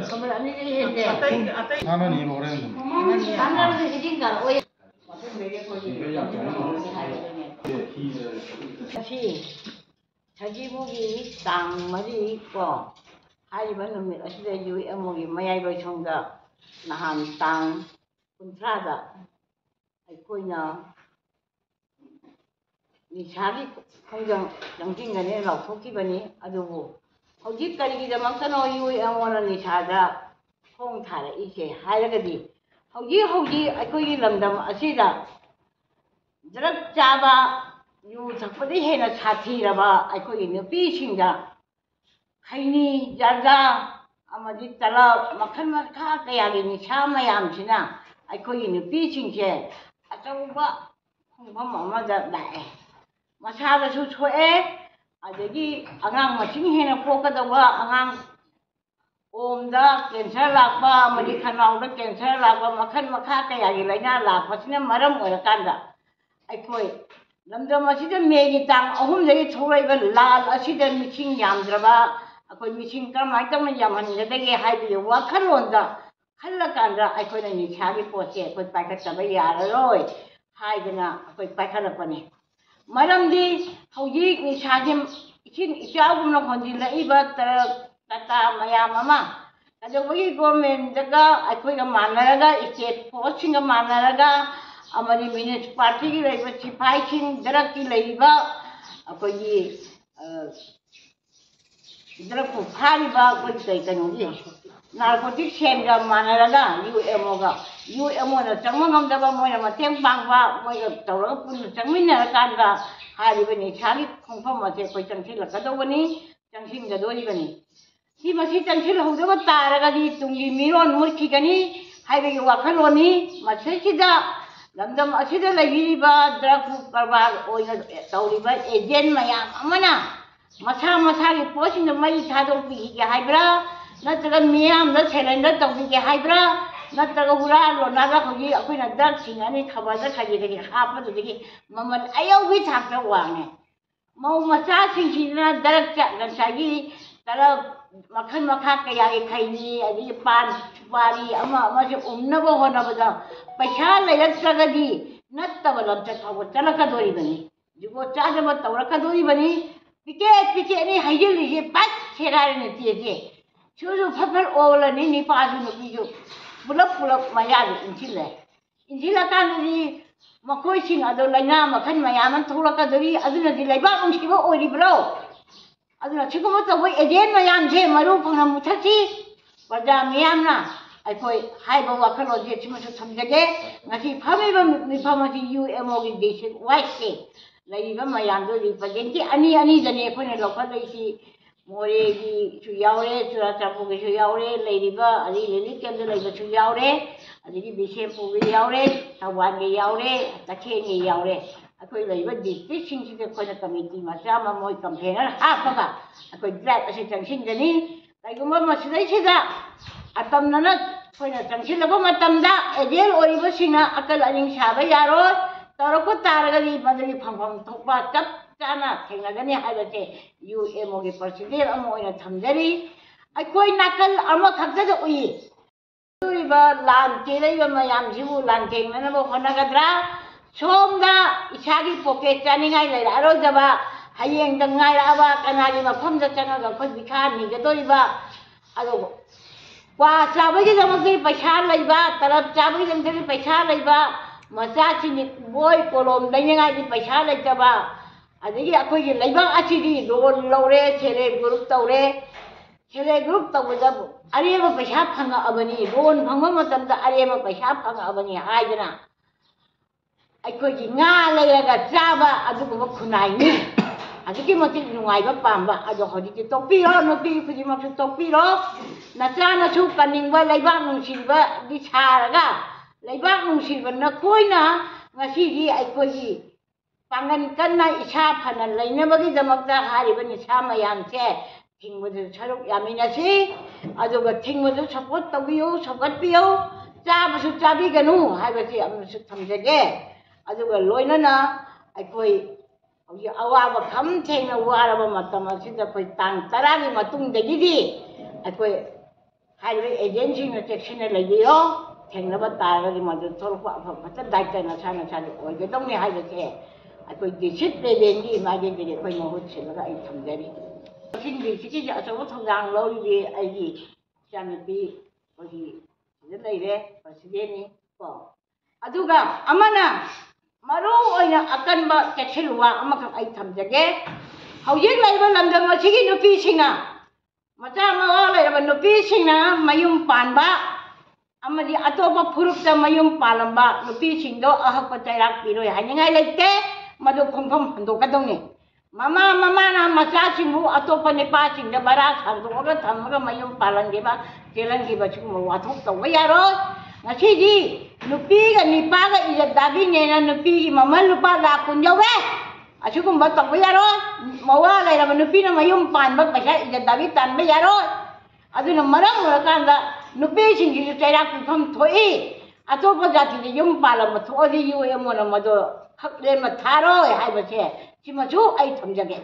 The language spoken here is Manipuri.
선물 아니지 했는데. 하나님 오래는. 단가로 해진가 오해. 다시 자기목이 땅머리 있고 하이바 놈이 어시대 유에목이 마야이바 총다 나한 땅 군트라다 아이코이나 이 자기 공정 정신간에 럭속기버니 아주부 hꯧ지까지기자막서노 유에목은 이 자자 홍타래 이게 하여가지 hꯧ지 아이코이 람담 아시다 저렇 잡아 yu thakpadi hena sathiraba aikoi nupisingda khaini jarga amadi tala makhan makha kayagi ni sa mayamsina aikoi nupisingse achauba khongpham amada dae masada su thoe adagi angang masing hena pokadawa angang omda cancer lakpa amadi khanawda cancer lakpa makhan makha kayagi laina lakpasina maram orakanda aikoi lamdam asida megi tang ahum jagi thoraiba lal asida missing yamdraba akoi missing kamai tang yamhangadege haibi wakhalonda khallakanda aikoina ni chagi poche akoi paikhataba yararoi haidana akoi paikhalapani maramdi hauji ni chagi ikin ichagumna khonjila iba tata mayam ama kadawagi government daga aikoiga manaraga state force singa manaraga amari municipality ki laiba sipai sing darak ki laiba akoi darak ko phariba koi kai kanogi narcotic semga manaraga UMO na changmangam daba moina mateng bangba moiga tawra pun changminna kanga hariba ni chali khongpham ase koi changsil kadobani changsin gadoi bani si masi changsil hongdaba taraga di tungi miron murki gani haibegi wakhaloni masesida lamdam asida lairiba drug karbar oina tawriba agent mayam amana masa gi posing da mai thador pi ge haibra natraga miyam da surrender tawbi ge haibra natraga hura lo naga khogi akoina drug singani khabada khagi ge hapa du ge mamal ayaw bi thakra wange mau masa singina drug cha gansagi tara makhan makha kaya ge khaini adi pan wari ama je umnaba honabada paisa lairaktragadi nattaba lamcha thawa chalakadori bani jugo chajaba tawrakadori bani pike ni haijeli je pat serare ne tie churu phapal ola ni paju no biju bulap mayali injila kanri makoi sing ado laina makhan mayaman thorakadori aduna di laiba ungsiba oribro aduna chikoma tawai agent mayam je maru phangna muthasi praja miyamna aikoi haiba wakhalon je chimasu thamjage ngasi phamiba mifamasi UMO gi district wise laiba mayam do represent ani jane khone lokhalai more gi chu yaure churachapu gi chu yaure laiba ali leli kemde laiba chu yaure adigi bisempu gi yaure tawan gi yaure takhen gi yaure akoi laiba district singsi khone committee macha ma moi campaigner hapaga akoi drive ase changsin gani laiguma masidai sida atamnana khoina changsilaba matamda agel oriba sina akal aning saba yaro tarako taragadi madagi phangphang thokpa tap chana thengnagani haibate UMO gi president amoina thamjari aikoi nakal ama khakjada ui riba lan kelaiba mayam jibu lan tengnana bo honagadra somda isagi pocket chaningai lairaro jaba hayeng dangai aba kanagi mafamda changaga khoi bikha ni gadoriba ado kwa chabagi jamagi paisa laiba tarap chabagi jamagi paisa laiba macha chini boy kolom laingai di paisa laitaba adigi akoi gi laiba achidi loan lore chere group tawda areba paisa phanga abani loan phangma matamda areba paisa phanga abani haidana aikoi gi nga lairaga chaba adugo khunai ni adigi matik nungaiba pamba ado hodiki topiro nopi fujimaksu topiro nachana chu kaningba laibak nungsilba di saraga laibak nungsilba nakoina ngasi gi aikoi gi pangan kanna isa phana lainabagi damakta hariba ni sa mayam che thingbudu saruk yaminasi aduga thingbudu support tabiyo sagatpiyo chabasu chabiganu haibasi amsu thamjage aduga loinana aikoi awaba kham thengna waraba matam asida koi tang taragi matung dagidi akoi ꯍꯥꯏꯔꯤꯕ ꯑꯦꯖꯦꯟꯁꯤꯡꯅ ꯆꯦꯛꯁꯤꯟꯅ ꯂꯩꯕꯤꯌꯣ ꯊꯦꯡꯅꯕ ꯇꯥꯔꯒꯗꯤ ꯃꯗꯨ ꯊꯣꯛꯂꯛꯄ ꯑꯐꯕ ꯐꯠꯇ ꯗꯥꯏꯇ ꯅꯁꯥ ꯅꯁꯥꯗꯤ ꯑꯣꯏꯒꯗꯧꯅꯤ ꯍꯥꯏꯕꯁꯦ ꯑꯩꯈꯣꯏ ꯗꯤꯁꯇ꯭ꯔꯤꯛ ꯂꯦꯚꯦꯜꯒꯤ ꯃꯥꯏꯀꯩꯗꯒꯤ ꯑꯩꯈꯣꯏ ꯃꯍꯨꯠ ꯁꯤꯜꯂꯒ ꯑꯩ ꯊꯝꯖꯔꯤ ꯀꯛꯆꯤꯡ ꯗꯤꯁꯇ꯭ꯔꯤꯛꯀꯤꯁꯤ ꯑꯆꯧꯕ ꯊꯧꯗꯥꯡ ꯂꯧꯔꯤꯕꯤ ꯑꯩꯒꯤ ꯏꯆꯥꯅꯨꯄꯤ ꯑꯩꯈꯣꯏꯒꯤ ꯁꯤꯗ ꯂꯩꯔꯦ ꯄ꯭ꯔꯁꯤꯗꯦꯟꯅꯤ ꯀꯣ ꯑꯗꯨꯒ ꯑꯃꯅ ꯃꯔꯨ ꯑꯣꯏꯅ ꯑꯀꯟꯕ ꯆꯦꯛꯁꯤꯜꯂꯨꯕ ꯑꯃꯈꯛ ꯑꯩ ꯊꯝꯖꯒꯦ ꯍꯧꯖꯤꯛ ꯂꯩꯔꯤꯕ ꯂꯝꯗꯝ ꯑꯁꯤꯒꯤ ꯅꯨꯄꯤꯁꯤꯡꯅ ꯃꯆꯥ ꯃꯋꯥ ꯂꯩꯔꯕ ꯅꯨꯄꯤꯁꯤꯡꯅ ꯃꯌꯨꯝ ꯄꯥꯟꯕ ꯑꯃꯗꯤ ꯑꯇꯣꯞꯄ ꯐꯨꯔꯨꯞꯇ ꯃꯌꯨꯝ ꯄꯥꯜꯂꯝꯕ ꯅꯨꯄꯤꯁꯤꯡꯗꯣ ꯑꯍꯛꯄ ꯆꯩꯔꯥꯛ ꯄꯤꯔꯣꯏ ꯍꯥꯏꯅꯤꯡꯉꯥꯏ ꯂꯩꯇꯦ ꯃꯗꯨ ꯈꯣꯡꯐꯝ ꯍꯟꯗꯣꯛꯀꯗꯧꯅꯤ ꯃꯃꯥꯅ ꯃꯆꯥꯁꯤꯡꯕꯨ ꯑꯇꯣꯞꯄ ꯅꯨꯄꯥꯁꯤꯡꯗ ꯕꯔꯥ ꯁꯥꯟꯗꯣꯛꯑꯒ ꯊꯝꯃꯒ ꯃꯌꯨꯝ ꯄꯥꯜꯍꯟꯈꯤꯕ ꯆꯦꯜꯍꯟꯈꯤꯕ ꯁꯤꯒꯨꯝꯕ ꯋꯥꯊꯣꯛ ꯇꯧꯕ ꯌꯥꯔꯣꯏ ꯉꯁꯤꯗꯤ ꯅꯨꯄꯤꯒ ꯅꯤꯄꯥꯒ ꯏꯖꯠ ꯗꯥꯕꯤꯅꯦꯅ ꯅꯨꯄꯤꯒꯤ ꯃꯃꯜ ꯂꯨꯄꯥ ꯂꯥꯈ 10 ꯌꯧꯔꯦ ꯑꯁꯤꯒꯨꯝꯕ ꯇꯧꯕ ꯌꯥꯔꯣꯏ ꯃꯋꯥ ꯂꯩꯔꯕ ꯅꯨꯄꯤꯅ ꯃꯌꯨꯝ ꯄꯥꯟꯕ ꯄꯩꯁꯥ ꯏꯖꯠ ꯗꯥꯕꯤ ꯇꯥꯟꯕ ꯌꯥꯔꯣꯏ ꯑꯗꯨꯅ ꯃꯔꯝ ꯑꯣꯏꯔꯀꯥꯟꯗ ꯅꯨꯄꯤꯁꯤꯡꯁꯤꯁꯨ ꯆꯩꯔꯥꯛ ꯄꯤꯐꯝ ꯊꯣꯛꯏ ꯑꯇꯣꯞꯄ ꯖꯥꯇꯤꯗ ꯌꯨꯝ ꯄꯥꯜꯂꯝꯕ ꯊꯣꯛꯑꯗꯤ ꯌꯨ ꯑꯦꯝ ꯑꯣꯅ ꯃꯗꯨ ꯍꯛ ꯂꯦꯟꯕ ꯊꯥꯔꯣꯏ ꯍꯥꯏꯕꯁꯦ ꯁꯤꯃꯁꯨ ꯑꯩ ꯊꯝꯖꯒꯦ